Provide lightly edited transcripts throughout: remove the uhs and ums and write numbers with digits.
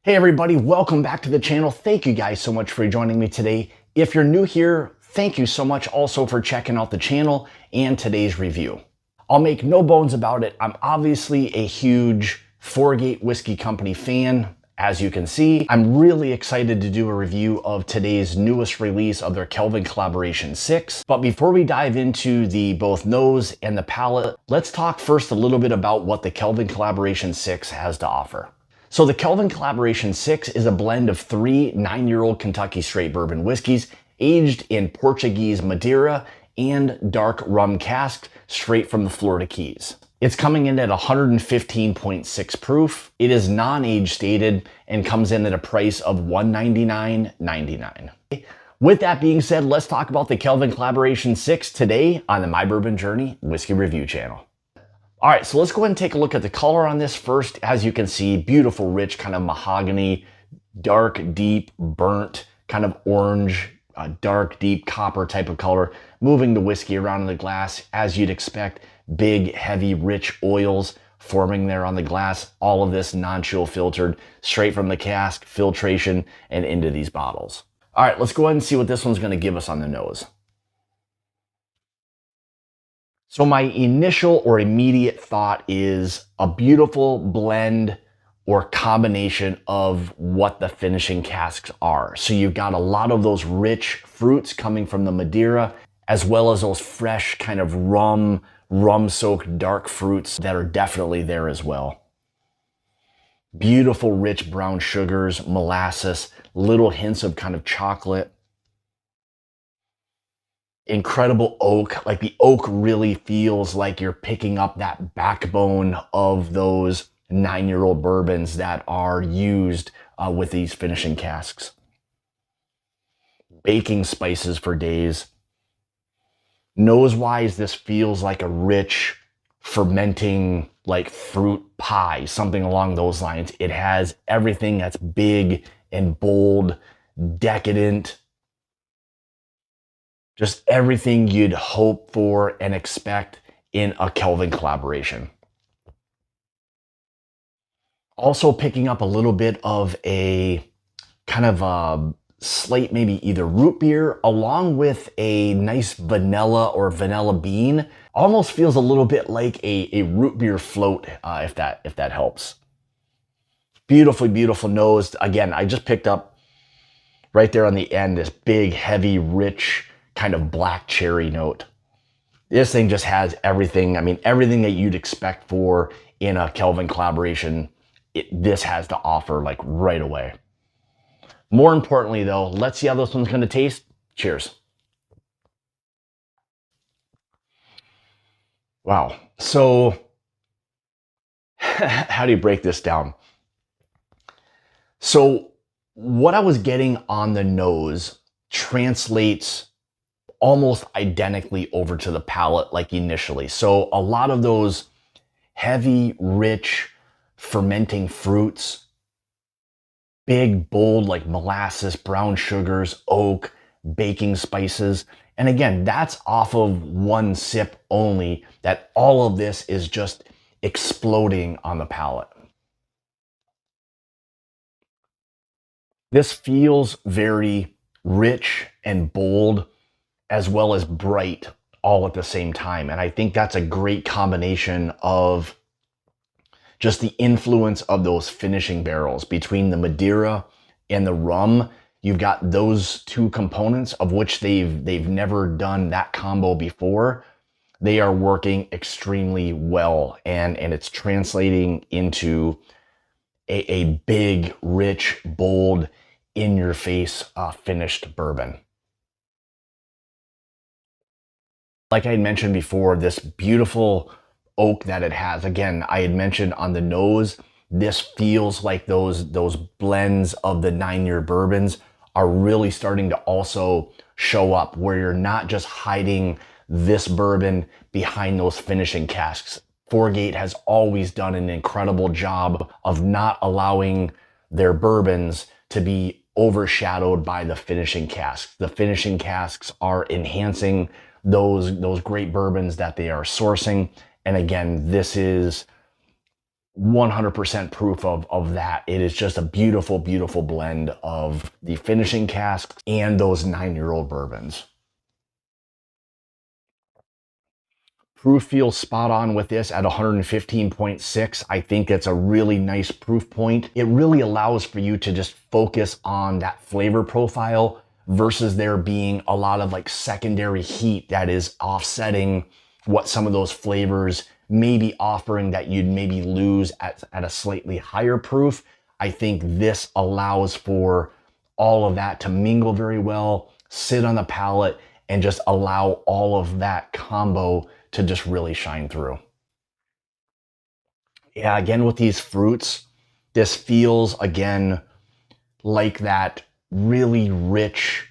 Hey everybody, welcome back to the channel. Thank you guys so much for joining me today. If you're new here, thank you so much also for checking out the channel and today's review. I'll make no bones about it. I'm obviously a huge Four-Gate Whiskey Company fan. As you can see, I'm really excited to do a review of today's newest release of their Kelvin Collaboration 6. But before we dive into the both nose and the palate, let's talk first a little bit about what the Kelvin Collaboration 6 has to offer. So the Kelvin Collaboration 6 is a blend of 3 9-year-old Kentucky straight bourbon whiskeys aged in Portuguese Madeira and dark rum casks straight from the Florida Keys. It's coming in at 115.6 proof. It is non-age stated and comes in at a price of $199.99. With that being said, let's talk about the Kelvin Collaboration 6 today on the My Bourbon Journey Whiskey Review channel. All right, so let's go ahead and take a look at the color on this first. As you can see, beautiful, rich, kind of mahogany, dark, deep, burnt, kind of orange, dark, deep copper type of color, moving the whiskey around in the glass as you'd expect. Big, heavy, rich oils forming there on the glass. All of this non-chill filtered straight from the cask, filtration, and into these bottles. All right, let's go ahead and see what this one's going to give us on the nose. So my initial or immediate thought is a beautiful blend or combination of what the finishing casks are. So you've got a lot of those rich fruits coming from the Madeira, as well as those fresh kind of rum-soaked dark fruits that are definitely there as well. Beautiful rich brown sugars, molasses, little hints of kind of chocolate. Incredible oak. Like the oak really feels like you're picking up that backbone of those 9-year-old bourbons that are used with these finishing casks. Baking spices for days. Nose-wise, this feels like a rich, fermenting, like fruit pie, something along those lines. It has everything that's big and bold, decadent, just everything you'd hope for and expect in a Kelvin collaboration. Also picking up a little bit of a kind of a slight, maybe either root beer, along with a nice vanilla or vanilla bean. Almost feels a little bit like a root beer float, if that helps. Beautifully, beautiful nose. Again, I just picked up right there on the end this big, heavy, rich, kind of black cherry note. This thing just has everything. I mean, everything that you'd expect for in a Kelvin collaboration, this has to offer like right away. More importantly though, let's see how this one's going to taste. Cheers. Wow. So how do you break this down? So what I was getting on the nose translates almost identically over to the palate like initially. So a lot of those heavy, rich, fermenting fruits, big, bold, like molasses, brown sugars, oak, baking spices. And again, that's off of one sip only, that all of this is just exploding on the palate. This feels very rich and bold, as well as bright all at the same time. And I think that's a great combination of just the influence of those finishing barrels between the Madeira and the rum. You've got those two components of which they've never done that combo before. They are working extremely well, and it's translating into a big, rich, bold, in-your-face finished bourbon. Like I had mentioned before, this beautiful oak that it has. Again, I had mentioned on the nose, this feels like those blends of the 9-year bourbons are really starting to also show up, where you're not just hiding this bourbon behind those finishing casks. Four-Gate has always done an incredible job of not allowing their bourbons to be overshadowed by the finishing casks. The finishing casks are enhancing those great bourbons that they are sourcing. And again, this is 100% proof of that. It is just a beautiful, beautiful blend of the finishing casks and those 9-year-old bourbons. Proof feels spot on with this at 115.6. I think it's a really nice proof point. It really allows for you to just focus on that flavor profile versus there being a lot of like secondary heat that is offsetting what some of those flavors may be offering that you'd maybe lose at a slightly higher proof. I think this allows for all of that to mingle very well, sit on the palate, and just allow all of that combo to just really shine through. Yeah, again, with these fruits, this feels, again, like that really rich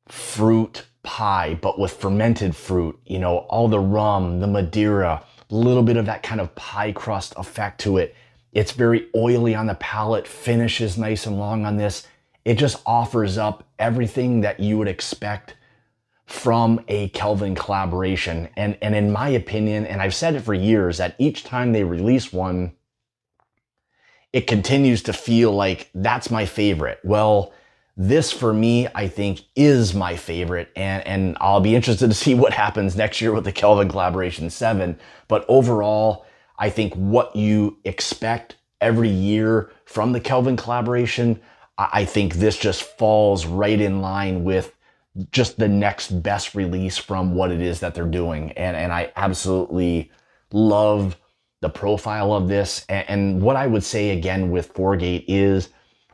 fruit pie, but with fermented fruit, you know, all the rum, the Madeira, a little bit of that kind of pie crust effect to it. It's very oily on the palate, finishes nice and long on this. It just offers up everything that you would expect from a Kelvin collaboration. And in my opinion, and I've said it for years, that each time they release one, it continues to feel like that's my favorite. Well, this for me, I think is my favorite, and I'll be interested to see what happens next year with the Kelvin Collaboration 7. But overall, I think what you expect every year from the Kelvin Collaboration, I think this just falls right in line with just the next best release from what it is that they're doing. And I absolutely love the profile of this. And what I would say again with 4-Gate is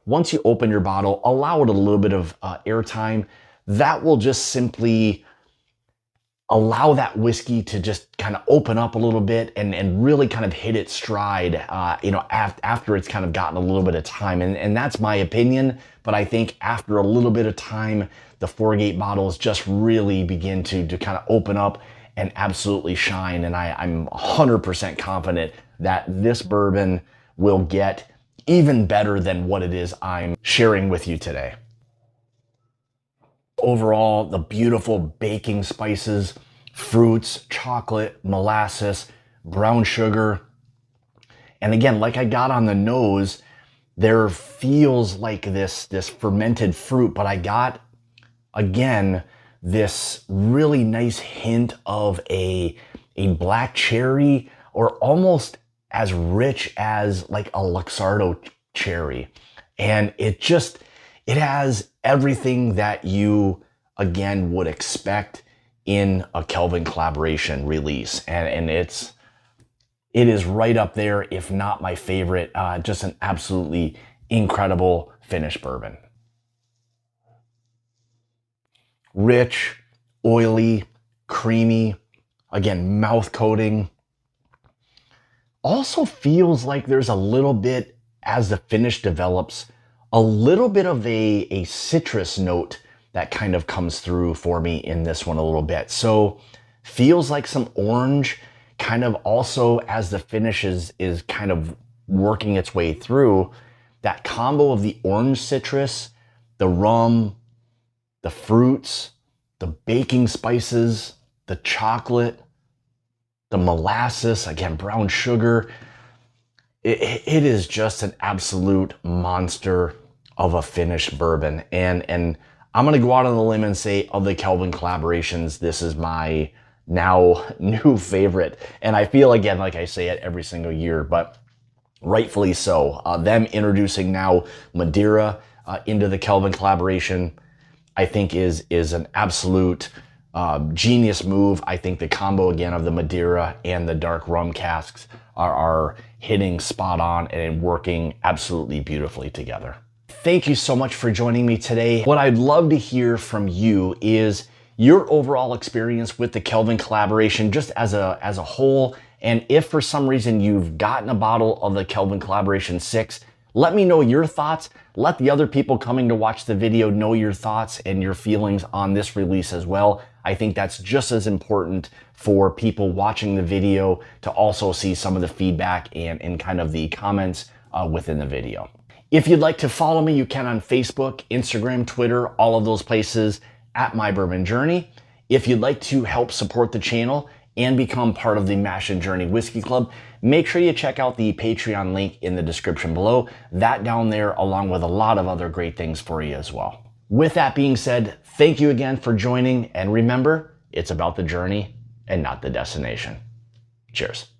once you open your bottle, allow it a little bit of airtime. That will just simply allow that whiskey to just kind of open up a little bit and really kind of hit its stride, you know, after it's kind of gotten a little bit of time. And that's my opinion. But I think after a little bit of time, the 4-Gate bottles just really begin to kind of open up and absolutely shine. And I'm 100% confident that this bourbon will get even better than what it is I'm sharing with you today. Overall, the beautiful baking spices, fruits, chocolate, molasses, brown sugar. And again, like I got on the nose, there feels like this fermented fruit, but I got, again, this really nice hint of a black cherry, or almost as rich as like a Luxardo cherry. And it has everything that you, again, would expect in a Kelvin collaboration release. And it is right up there, if not my favorite. Just an absolutely incredible finished bourbon. Rich, oily, creamy, again, mouth coating. Also feels like there's a little bit, as the finish develops, a little bit of a citrus note that kind of comes through for me in this one a little bit. So feels like some orange, kind of also as the finish is kind of working its way through, that combo of the orange citrus, the rum, the fruits, the baking spices, the chocolate, the molasses, again, brown sugar. It is just an absolute monster of a finished bourbon. And I'm gonna go out on the limb and say, of the Kelvin collaborations, this is my now new favorite. And I feel, again, like I say it every single year, but rightfully so. Them introducing now Madeira into the Kelvin collaboration, I think is an absolute genius move. I think the combo, again, of the Madeira and the dark rum casks are hitting spot on and working absolutely beautifully together. Thank you so much for joining me today. What I'd love to hear from you is your overall experience with the Kelvin collaboration, just as a whole. And if for some reason you've gotten a bottle of the Kelvin Collaboration 6, let me know your thoughts. Let the other people coming to watch the video know your thoughts and your feelings on this release as well. I think that's just as important for people watching the video to also see some of the feedback and kind of the comments within the video. If you'd like to follow me, you can on Facebook, Instagram, Twitter, all of those places at My Bourbon Journey. If you'd like to help support the channel and become part of the Mash and Journey Whiskey Club, make sure you check out the Patreon link in the description below. That down there, along with a lot of other great things for you as well. With that being said, thank you again for joining, and remember, it's about the journey and not the destination. Cheers.